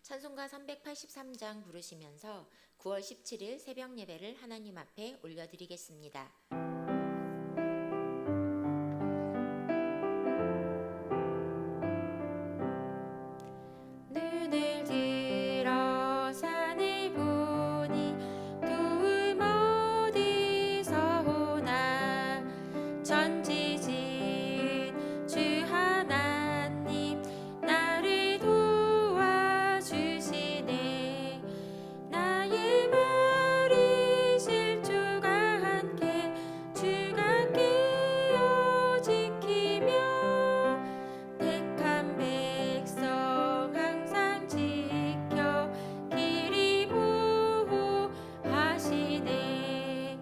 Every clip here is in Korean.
찬송가 383장 부르시면서 9월 17일 새벽 예배를 하나님 앞에 올려드리겠습니다. 눈을 들어 산을 보니 도움 어디서 오나 전지진 주 하나님 나를 도와주시네. 나의 발이 실주가 함께 주가 깨어 지키며 택한 백성 항상 지켜 길이 보호하시네.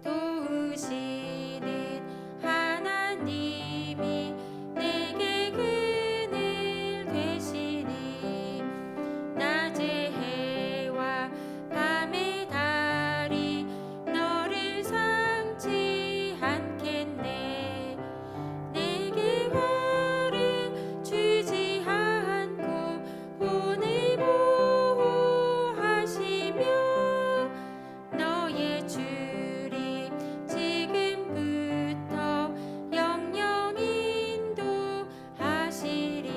도우시는 하나님이 내게 그늘 되시니 낮의 해와 밤의 달이 너를 상치 않겠네. 내게 화를 주지 않고 본을 보호하시며 너의 주리 지금부터 영영 인도하시리.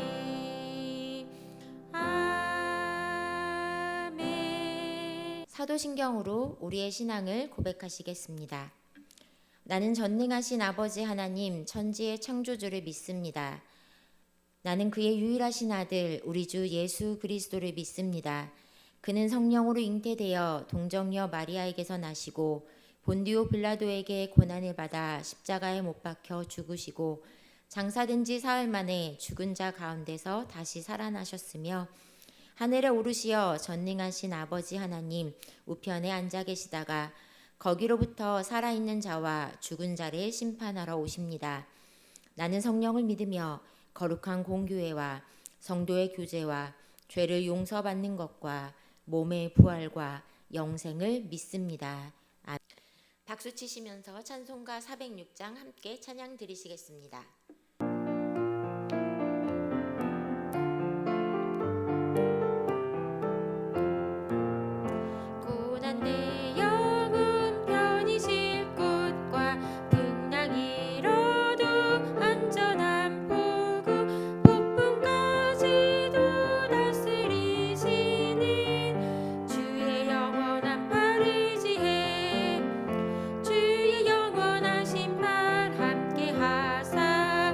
아멘. 사도신경으로 우리의 신앙을 고백하시겠습니다. 나는 전능하신 아버지 하나님 천지의 창조주를 믿습니다. 나는 그의 유일하신 아들 우리 주 예수 그리스도를 믿습니다. 그는 성령으로 잉태되어 동정녀 마리아에게서 나시고 본디오 빌라도에게 고난을 받아 십자가에 못 박혀 죽으시고 장사된 지 사흘 만에 죽은 자 가운데서 다시 살아나셨으며 하늘에 오르시어 전능하신 아버지 하나님 우편에 앉아 계시다가 거기로부터 살아있는 자와 죽은 자를 심판하러 오십니다. 나는 성령을 믿으며 거룩한 공교회와 성도의 교제와 죄를 용서받는 것과 몸의 부활과 영생을 믿습니다. 아멘. 박수 치시면서 찬송가 406장 함께 찬양 드리시겠습니다. 고난 내 영혼 편히 쉴 곳과 풍랑이 일어도 안전한 포구 폭풍까지도 다스리시는 주의 영원한 팔을 지혜 주의 영원하신 팔 함께 하사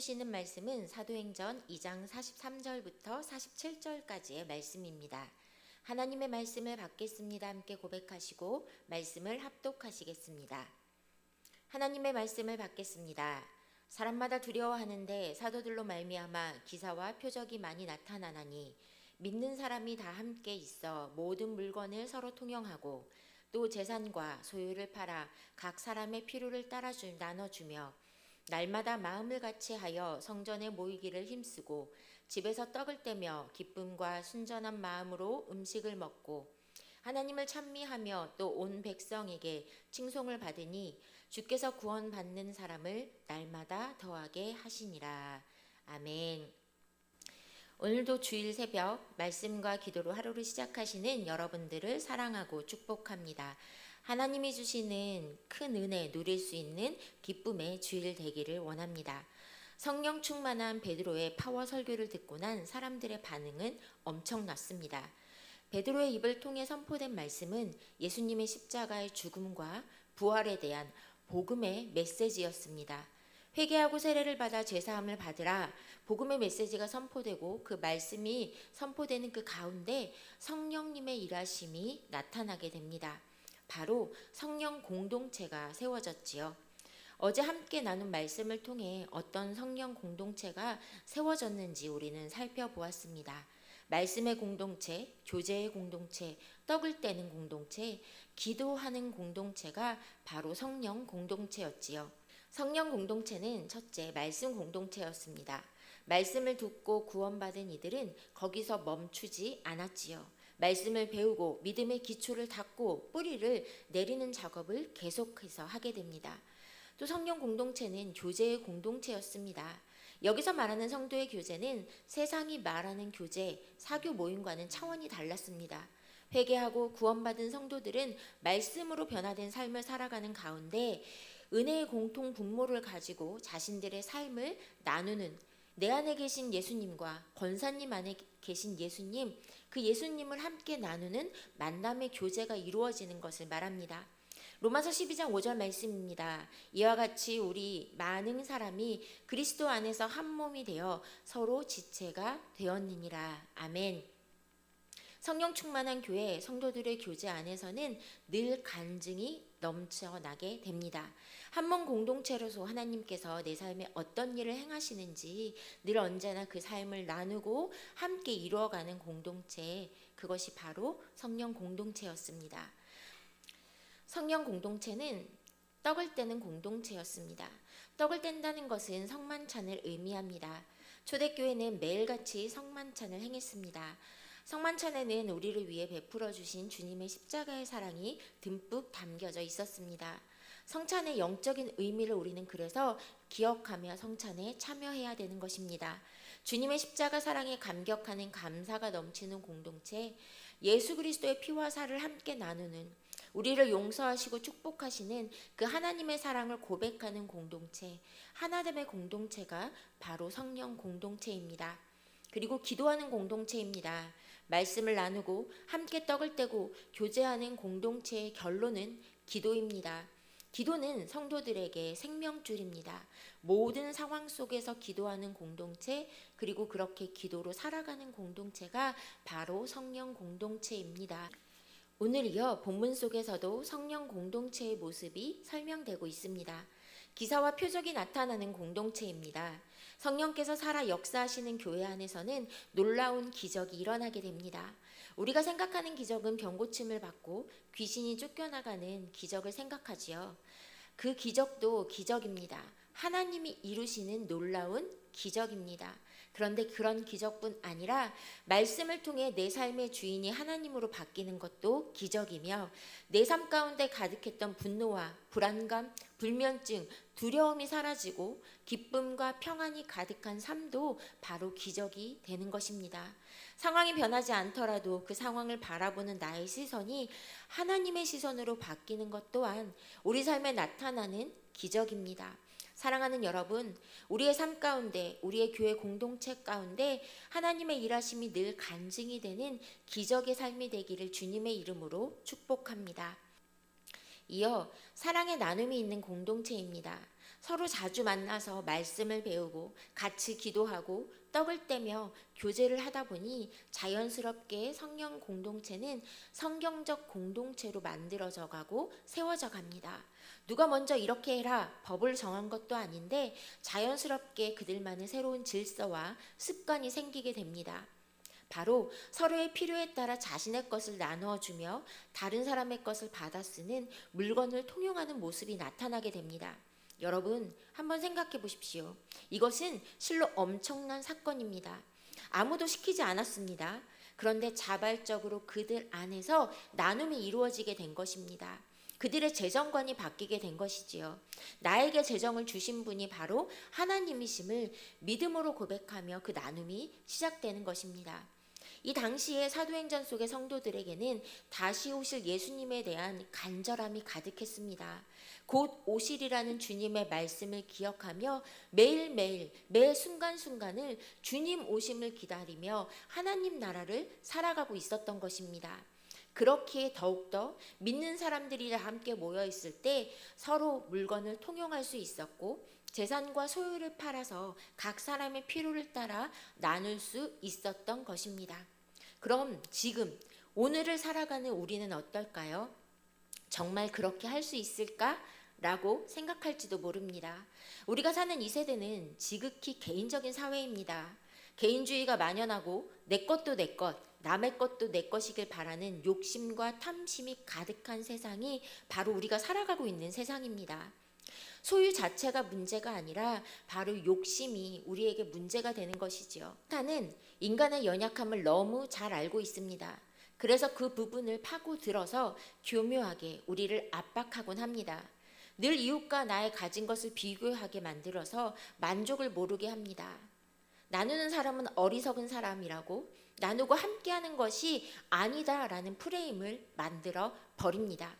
주시는 말씀은 사도행전 2장 43절부터 47절까지의 말씀입니다. 하나님의 말씀을 받겠습니다. 함께 고백하시고 말씀을 합독하시겠습니다. 하나님의 말씀을 받겠습니다. 사람마다 두려워하는데 사도들로 말미암아 기사와 표적이 많이 나타나나니 믿는 사람이 다 함께 있어 모든 물건을 서로 통용하고 또 재산과 소유를 팔아 각 사람의 필요를 따라 나눠주며 날마다 마음을 같이하여 성전에 모이기를 힘쓰고 집에서 떡을 떼며 기쁨과 순전한 마음으로 음식을 먹고 하나님을 찬미하며 또 온 백성에게 칭송을 받으니 주께서 구원받는 사람을 날마다 더하게 하시니라. 아멘. 오늘도 주일 새벽 말씀과 기도로 하루를 시작하시는 여러분들을 사랑하고 축복합니다. 하나님이 주시는 큰 은혜 누릴 수 있는 기쁨의 주일 되기를 원합니다. 성령 충만한 베드로의 파워 설교를 듣고 난 사람들의 반응은 엄청났습니다. 베드로의 입을 통해 선포된 말씀은 예수님의 십자가의 죽음과 부활에 대한 복음의 메시지였습니다. 회개하고 세례를 받아 죄사함을 받으라 복음의 메시지가 선포되고 그 말씀이 선포되는 그 가운데 성령님의 일하심이 나타나게 됩니다. 바로 성령 공동체가 세워졌지요. 어제 함께 나눈 말씀을 통해 어떤 성령 공동체가 세워졌는지 우리는 살펴보았습니다. 말씀의 공동체, 교제의 공동체, 떡을 떼는 공동체, 기도하는 공동체가 바로 성령 공동체였지요. 성령 공동체는 첫째, 말씀 공동체였습니다. 말씀을 듣고 구원받은 이들은 거기서 멈추지 않았지요. 말씀을 배우고 믿음의 기초를 닦고 뿌리를 내리는 작업을 계속해서 하게 됩니다. 또 성령 공동체는 교제의 공동체였습니다. 여기서 말하는 성도의 교제는 세상이 말하는 교제, 사교 모임과는 차원이 달랐습니다. 회개하고 구원받은 성도들은 말씀으로 변화된 삶을 살아가는 가운데 은혜의 공통 분모를 가지고 자신들의 삶을 나누는 내 안에 계신 예수님과 권사님 안에 계신 예수님, 그 예수님을 함께 나누는 만남의 교제가 이루어지는 것을 말합니다. 로마서 12장 5절 말씀입니다. 이와 같이 우리 많은 사람이 그리스도 안에서 한 몸이 되어 서로 지체가 되었느니라. 아멘. 성령 충만한 교회 성도들의 교제 안에서는 늘 간증이 넘쳐나게 됩니다. 한 몸 공동체로서 하나님께서 내 삶에 어떤 일을 행하시는지 늘 언제나 그 삶을 나누고 함께 이루어가는 공동체, 그것이 바로 성령 공동체였습니다. 성령 공동체는 떡을 떼는 공동체였습니다. 떡을 뗀다는 것은 성만찬을 의미합니다. 초대교회는 매일같이 성만찬을 행했습니다. 성만찬에는 우리를 위해 베풀어 주신 주님의 십자가의 사랑이 듬뿍 담겨져 있었습니다. 성찬의 영적인 의미를 우리는 그래서 기억하며 성찬에 참여해야 되는 것입니다. 주님의 십자가 사랑에 감격하는 감사가 넘치는 공동체, 예수 그리스도의 피와 살을 함께 나누는, 우리를 용서하시고 축복하시는 그 하나님의 사랑을 고백하는 공동체, 하나됨의 공동체가 바로 성령 공동체입니다. 그리고 기도하는 공동체입니다. 말씀을 나누고 함께 떡을 떼고 교제하는 공동체의 결론은 기도입니다. 기도는 성도들에게 생명줄입니다. 모든 상황 속에서 기도하는 공동체, 그리고 그렇게 기도로 살아가는 공동체가 바로 성령 공동체입니다. 오늘 이어 본문 속에서도 성령 공동체의 모습이 설명되고 있습니다. 기사와 표적이 나타나는 공동체입니다. 성령께서 살아 역사하시는 교회 안에서는 놀라운 기적이 일어나게 됩니다. 우리가 생각하는 기적은 병고침을 받고 귀신이 쫓겨나가는 기적을 생각하지요. 그 기적도 기적입니다. 하나님이 이루시는 놀라운 기적입니다. 그런데 그런 기적뿐 아니라 말씀을 통해 내 삶의 주인이 하나님으로 바뀌는 것도 기적이며 내 삶 가운데 가득했던 분노와 불안감, 불면증, 두려움이 사라지고 기쁨과 평안이 가득한 삶도 바로 기적이 되는 것입니다. 상황이 변하지 않더라도 그 상황을 바라보는 나의 시선이 하나님의 시선으로 바뀌는 것 또한 우리 삶에 나타나는 기적입니다. 사랑하는 여러분, 우리의 삶 가운데, 우리의 교회 공동체 가운데 하나님의 일하심이 늘 간증이 되는 기적의 삶이 되기를 주님의 이름으로 축복합니다. 이어 사랑의 나눔이 있는 공동체입니다. 서로 자주 만나서 말씀을 배우고 같이 기도하고 떡을 떼며 교제를 하다 보니 자연스럽게 성령 공동체는 성경적 공동체로 만들어져 가고 세워져 갑니다. 누가 먼저 이렇게 해라 법을 정한 것도 아닌데 자연스럽게 그들만의 새로운 질서와 습관이 생기게 됩니다. 바로 서로의 필요에 따라 자신의 것을 나누어 주며 다른 사람의 것을 받아 쓰는 물건을 통용하는 모습이 나타나게 됩니다. 여러분, 한번 생각해 보십시오. 이것은 실로 엄청난 사건입니다. 아무도 시키지 않았습니다. 그런데 자발적으로 그들 안에서 나눔이 이루어지게 된 것입니다. 그들의 재정관이 바뀌게 된 것이지요. 나에게 재정을 주신 분이 바로 하나님이심을 믿음으로 고백하며 그 나눔이 시작되는 것입니다. 이 당시에 사도행전 속의 성도들에게는 다시 오실 예수님에 대한 간절함이 가득했습니다. 곧 오시리라는 주님의 말씀을 기억하며 매일매일 매 순간순간을 주님 오심을 기다리며 하나님 나라를 살아가고 있었던 것입니다. 그렇기에 더욱더 믿는 사람들이 함께 모여 있을 때 서로 물건을 통용할 수 있었고 재산과 소유를 팔아서 각 사람의 필요를 따라 나눌 수 있었던 것입니다. 그럼 지금 오늘을 살아가는 우리는 어떨까요? 정말 그렇게 할 수 있을까? 라고 생각할지도 모릅니다. 우리가 사는 이 세대는 지극히 개인적인 사회입니다. 개인주의가 만연하고 내 것도 내 것, 남의 것도 내 것이길 바라는 욕심과 탐심이 가득한 세상이 바로 우리가 살아가고 있는 세상입니다. 소유 자체가 문제가 아니라 바로 욕심이 우리에게 문제가 되는 것이지요. 사탄은 인간의 연약함을 너무 잘 알고 있습니다. 그래서 그 부분을 파고들어서 교묘하게 우리를 압박하곤 합니다. 늘 이웃과 나의 가진 것을 비교하게 만들어서 만족을 모르게 합니다. 나누는 사람은 어리석은 사람이라고, 나누고 함께하는 것이 아니다라는 프레임을 만들어 버립니다.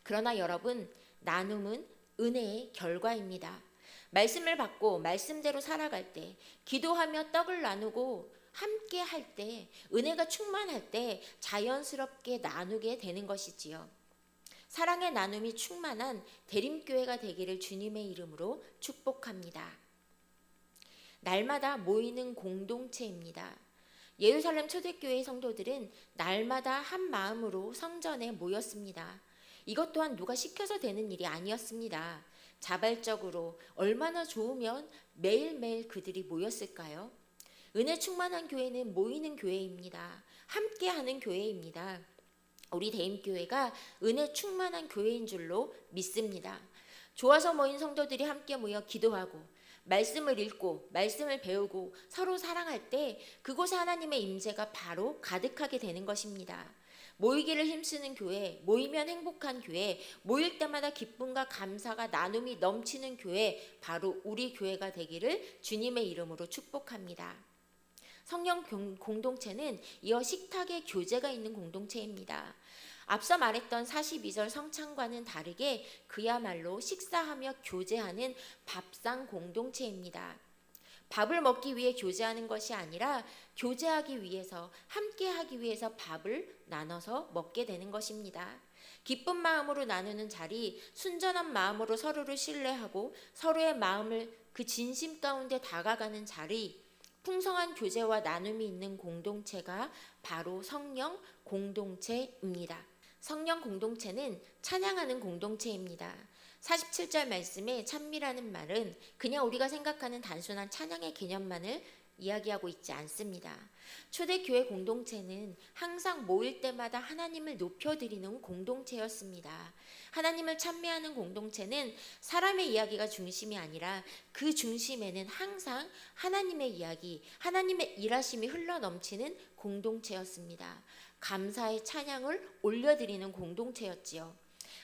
그러나 여러분, 나눔은 은혜의 결과입니다. 말씀을 받고 말씀대로 살아갈 때, 기도하며 떡을 나누고 함께 할 때, 은혜가 충만할 때 자연스럽게 나누게 되는 것이지요. 사랑의 나눔이 충만한 대림교회가 되기를 주님의 이름으로 축복합니다. 날마다 모이는 공동체입니다. 예루살렘 초대교회의 성도들은 날마다 한 마음으로 성전에 모였습니다. 이것 또한 누가 시켜서 되는 일이 아니었습니다. 자발적으로 얼마나 좋으면 매일매일 그들이 모였을까요? 은혜 충만한 교회는 모이는 교회입니다. 함께하는 교회입니다. 우리 대임교회가 은혜 충만한 교회인 줄로 믿습니다. 좋아서 모인 성도들이 함께 모여 기도하고 말씀을 읽고 말씀을 배우고 서로 사랑할 때 그곳에 하나님의 임재가 바로 가득하게 되는 것입니다. 모이기를 힘쓰는 교회, 모이면 행복한 교회, 모일 때마다 기쁨과 감사가 나눔이 넘치는 교회, 바로 우리 교회가 되기를 주님의 이름으로 축복합니다. 성령 공동체는 이어 식탁에 교제가 있는 공동체입니다. 앞서 말했던 42절 성찬과는 다르게 그야말로 식사하며 교제하는 밥상 공동체입니다. 밥을 먹기 위해 교제하는 것이 아니라 교제하기 위해서, 함께하기 위해서 밥을 나눠서 먹게 되는 것입니다. 기쁜 마음으로 나누는 자리, 순전한 마음으로 서로를 신뢰하고 서로의 마음을 그 진심 가운데 다가가는 자리, 풍성한 교제와 나눔이 있는 공동체가 바로 성령 공동체입니다. 성령 공동체는 찬양하는 공동체입니다. 47절 말씀에 찬미라는 말은 그냥 우리가 생각하는 단순한 찬양의 개념만을 이야기하고 있지 않습니다. 초대교회 공동체는 항상 모일 때마다 하나님을 높여드리는 공동체였습니다. 하나님을 찬미하는 공동체는 사람의 이야기가 중심이 아니라 그 중심에는 항상 하나님의 이야기, 하나님의 일하심이 흘러넘치는 공동체였습니다. 감사의 찬양을 올려드리는 공동체였지요.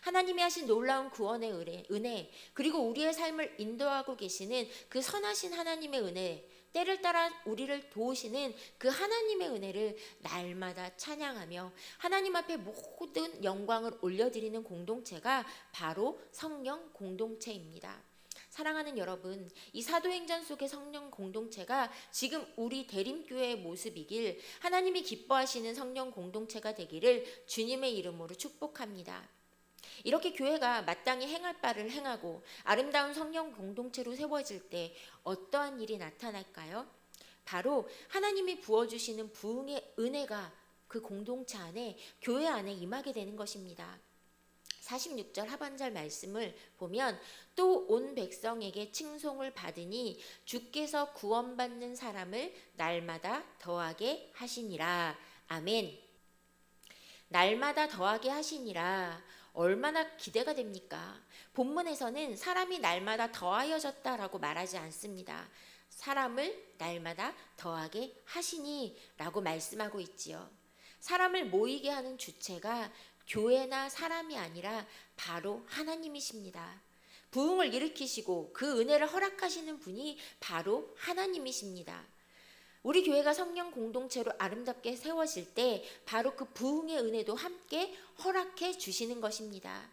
하나님이 하신 놀라운 구원의 은혜, 그리고 우리의 삶을 인도하고 계시는 그 선하신 하나님의 은혜, 때를 따라 우리를 도우시는 그 하나님의 은혜를 날마다 찬양하며 하나님 앞에 모든 영광을 올려드리는 공동체가 바로 성령 공동체입니다. 사랑하는 여러분, 이 사도행전 속의 성령 공동체가 지금 우리 대림교회의 모습이길, 하나님이 기뻐하시는 성령 공동체가 되기를 주님의 이름으로 축복합니다. 이렇게 교회가 마땅히 행할 바를 행하고 아름다운 성령 공동체로 세워질 때 어떠한 일이 나타날까요? 바로 하나님이 부어주시는 부흥의 은혜가 그 공동체 안에, 교회 안에 임하게 되는 것입니다. 46절 하반절 말씀을 보면 또 온 백성에게 칭송을 받으니 주께서 구원받는 사람을 날마다 더하게 하시니라. 아멘. 날마다 더하게 하시니라. 얼마나 기대가 됩니까? 본문에서는 사람이 날마다 더하여졌다라고 말하지 않습니다. 사람을 날마다 더하게 하시니 라고 말씀하고 있지요. 사람을 모이게 하는 주체가 교회나 사람이 아니라 바로 하나님이십니다. 부흥을 일으키시고 그 은혜를 허락하시는 분이 바로 하나님이십니다. 우리 교회가 성령 공동체로 아름답게 세워질 때 바로 그 부흥의 은혜도 함께 허락해 주시는 것입니다.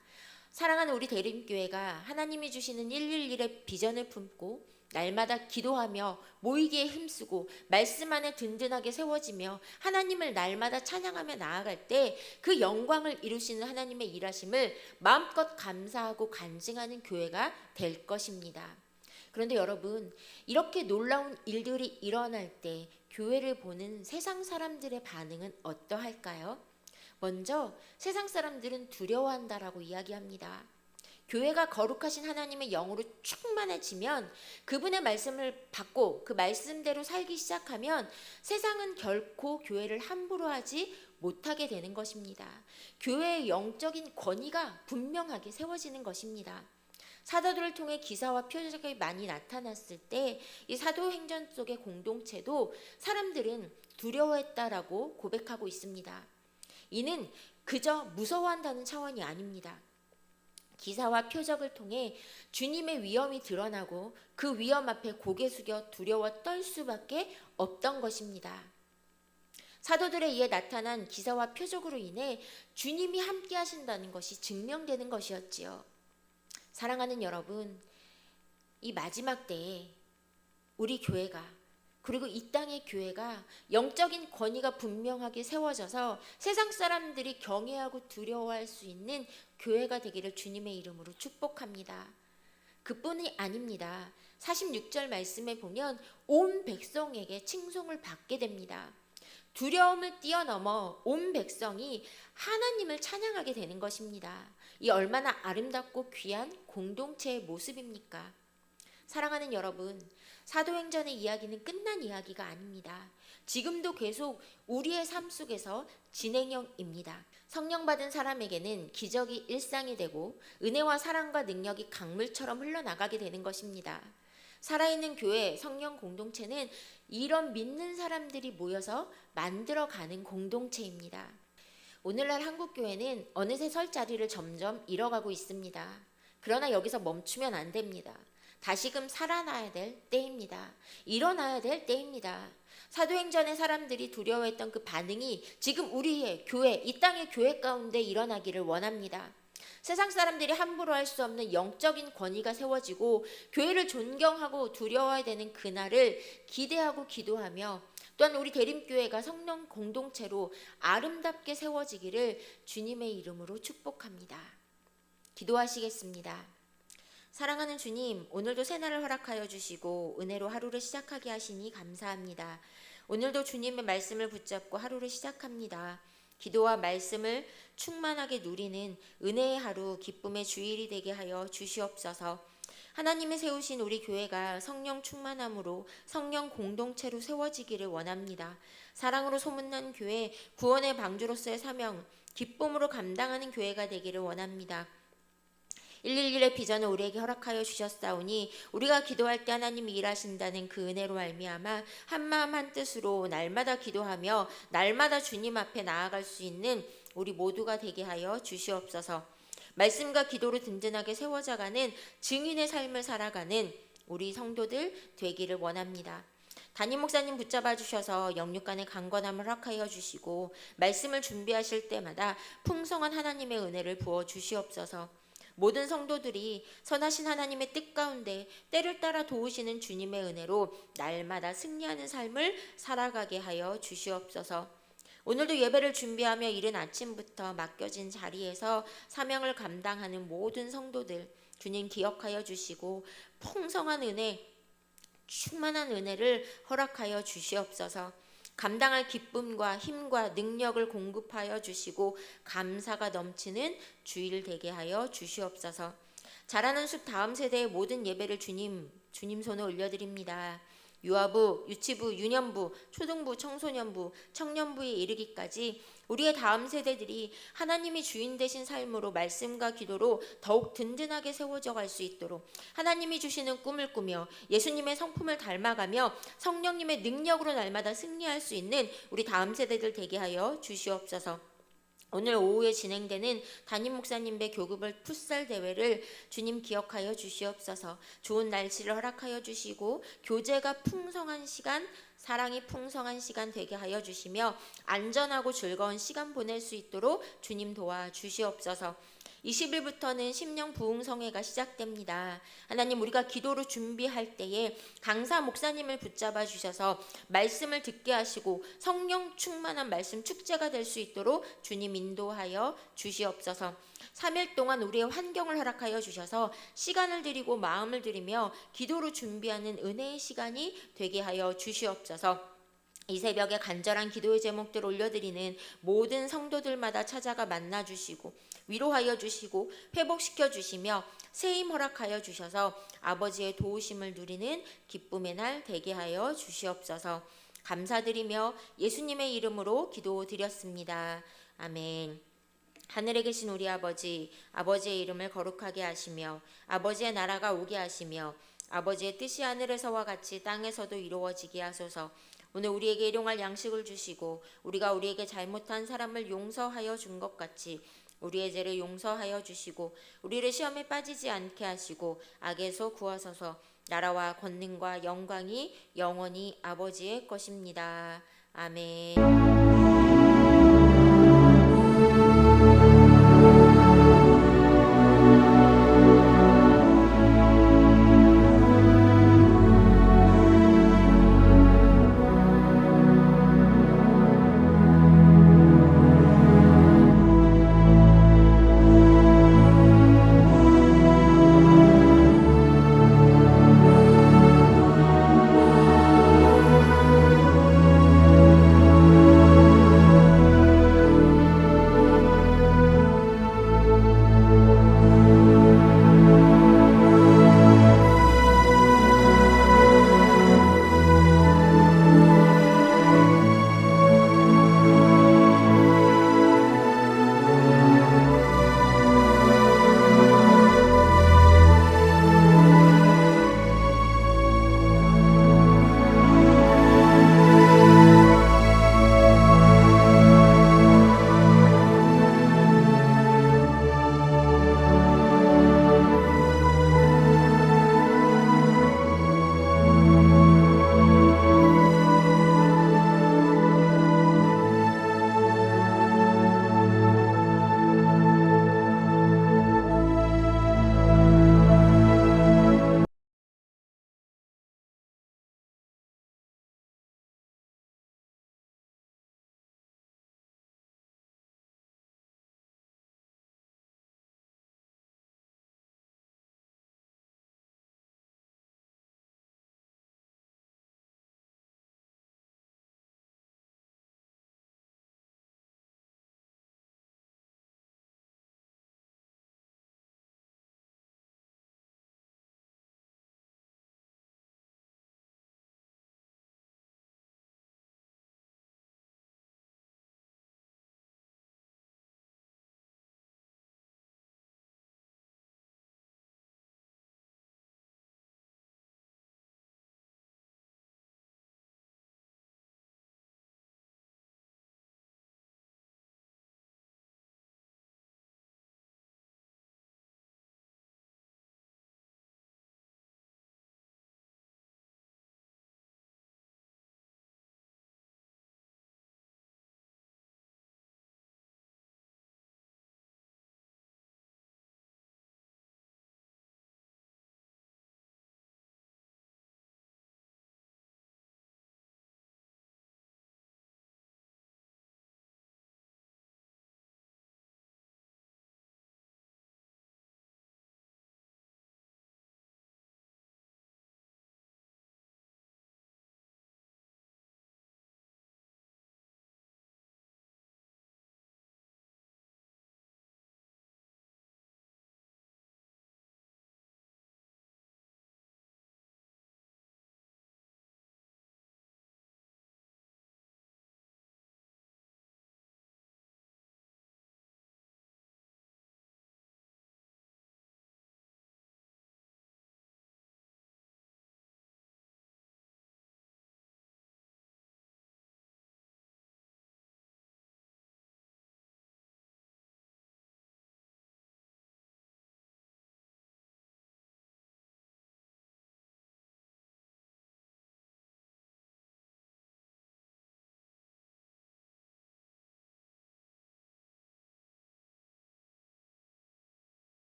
사랑하는 우리 대림교회가 하나님이 주시는 111의 비전을 품고 날마다 기도하며 모이기에 힘쓰고 말씀 안에 든든하게 세워지며 하나님을 날마다 찬양하며 나아갈 때 그 영광을 이루시는 하나님의 일하심을 마음껏 감사하고 간증하는 교회가 될 것입니다. 그런데 여러분, 이렇게 놀라운 일들이 일어날 때 교회를 보는 세상 사람들의 반응은 어떠할까요? 먼저 세상 사람들은 두려워한다라고 이야기합니다. 교회가 거룩하신 하나님의 영으로 충만해지면, 그분의 말씀을 받고 그 말씀대로 살기 시작하면 세상은 결코 교회를 함부로 하지 못하게 되는 것입니다. 교회의 영적인 권위가 분명하게 세워지는 것입니다. 사도들을 통해 기사와 표적이 많이 나타났을 때 이 사도행전 속의 공동체도 사람들은 두려워했다라고 고백하고 있습니다. 이는 그저 무서워한다는 차원이 아닙니다. 기사와 표적을 통해 주님의 위엄이 드러나고 그 위엄 앞에 고개 숙여 두려워 떨 수밖에 없던 것입니다. 사도들에 의해 나타난 기사와 표적으로 인해 주님이 함께 하신다는 것이 증명되는 것이었지요. 사랑하는 여러분, 이 마지막 때에 우리 교회가, 그리고 이 땅의 교회가 영적인 권위가 분명하게 세워져서 세상 사람들이 경외하고 두려워할 수 있는 교회가 되기를 주님의 이름으로 축복합니다. 그뿐이 아닙니다. 46절 말씀에 보면 온 백성에게 칭송을 받게 됩니다. 두려움을 뛰어넘어 온 백성이 하나님을 찬양하게 되는 것입니다. 이 얼마나 아름답고 귀한 공동체의 모습입니까? 사랑하는 여러분, 사도행전의 이야기는 끝난 이야기가 아닙니다. 지금도 계속 우리의 삶 속에서 진행형입니다. 성령 받은 사람에게는 기적이 일상이 되고 은혜와 사랑과 능력이 강물처럼 흘러나가게 되는 것입니다. 살아있는 교회, 성령 공동체는 이런 믿는 사람들이 모여서 만들어가는 공동체입니다. 오늘날 한국교회는 어느새 설 자리를 점점 잃어가고 있습니다. 그러나 여기서 멈추면 안 됩니다. 다시금 살아나야 될 때입니다. 일어나야 될 때입니다. 사도행전의 사람들이 두려워했던 그 반응이 지금 우리의 교회, 이 땅의 교회 가운데 일어나기를 원합니다. 세상 사람들이 함부로 할 수 없는 영적인 권위가 세워지고 교회를 존경하고 두려워야 되는 그날을 기대하고 기도하며, 또한 우리 대림교회가 성령 공동체로 아름답게 세워지기를 주님의 이름으로 축복합니다. 기도하시겠습니다. 사랑하는 주님, 오늘도 새날을 허락하여 주시고 은혜로 하루를 시작하게 하시니 감사합니다. 오늘도 주님의 말씀을 붙잡고 하루를 시작합니다. 기도와 말씀을 충만하게 누리는 은혜의 하루, 기쁨의 주일이 되게 하여 주시옵소서. 하나님이 세우신 우리 교회가 성령 충만함으로 성령 공동체로 세워지기를 원합니다. 사랑으로 소문난 교회, 구원의 방주로서의 사명, 기쁨으로 감당하는 교회가 되기를 원합니다. 111의 비전을 우리에게 허락하여 주셨사오니 우리가 기도할 때 하나님이 일하신다는 그 은혜로 말미암아 한마음 한뜻으로 날마다 기도하며 날마다 주님 앞에 나아갈 수 있는 우리 모두가 되게 하여 주시옵소서. 말씀과 기도로 든든하게 세워져가는 증인의 삶을 살아가는 우리 성도들 되기를 원합니다. 담임 목사님 붙잡아 주셔서 영육간의 강건함을 허락하여 주시고 말씀을 준비하실 때마다 풍성한 하나님의 은혜를 부어 주시옵소서. 모든 성도들이 선하신 하나님의 뜻 가운데 때를 따라 도우시는 주님의 은혜로 날마다 승리하는 삶을 살아가게 하여 주시옵소서. 오늘도 예배를 준비하며 이른 아침부터 맡겨진 자리에서 사명을 감당하는 모든 성도들 주님 기억하여 주시고 풍성한 은혜, 충만한 은혜를 허락하여 주시옵소서. 감당할 기쁨과 힘과 능력을 공급하여 주시고 감사가 넘치는 주일 되게 하여 주시옵소서. 자라는 숲 다음 세대의 모든 예배를 주님 손에 올려드립니다. 유아부, 유치부, 유년부, 초등부, 청소년부, 청년부에 이르기까지 우리의 다음 세대들이 하나님이 주인 되신 삶으로 말씀과 기도로 더욱 든든하게 세워져 갈 수 있도록 하나님이 주시는 꿈을 꾸며 예수님의 성품을 닮아가며 성령님의 능력으로 날마다 승리할 수 있는 우리 다음 세대들 되게 하여 주시옵소서. 오늘 오후에 진행되는 담임 목사님의 교급을 풋살 대회를 주님 기억하여 주시옵소서. 좋은 날씨를 허락하여 주시고 교제가 풍성한 시간, 사랑이 풍성한 시간 되게 하여 주시며 안전하고 즐거운 시간 보낼 수 있도록 주님 도와 주시옵소서. 20일부터는 심령 부흥성회가 시작됩니다. 하나님, 우리가 기도로 준비할 때에 강사 목사님을 붙잡아 주셔서 말씀을 듣게 하시고 성령 충만한 말씀 축제가 될 수 있도록 주님 인도하여 주시옵소서. 3일 동안 우리의 환경을 허락하여 주셔서 시간을 드리고 마음을 드리며 기도로 준비하는 은혜의 시간이 되게 하여 주시옵소서. 이 새벽에 간절한 기도의 제목들 올려드리는 모든 성도들마다 찾아가 만나주시고 위로하여 주시고 회복시켜 주시며 새힘 허락하여 주셔서 아버지의 도우심을 누리는 기쁨의 날 되게 하여 주시옵소서. 감사드리며 예수님의 이름으로 기도드렸습니다. 아멘. 하늘에 계신 우리 아버지, 아버지의 이름을 거룩하게 하시며 아버지의 나라가 오게 하시며 아버지의 뜻이 하늘에서와 같이 땅에서도 이루어지게 하소서. 오늘 우리에게 일용할 양식을 주시고 우리가 우리에게 잘못한 사람을 용서하여 준 것 같이 우리의 죄를 용서하여 주시고 우리를 시험에 빠지지 않게 하시고 악에서 구하소서. 나라와 권능과 영광이 영원히 아버지의 것입니다. 아멘.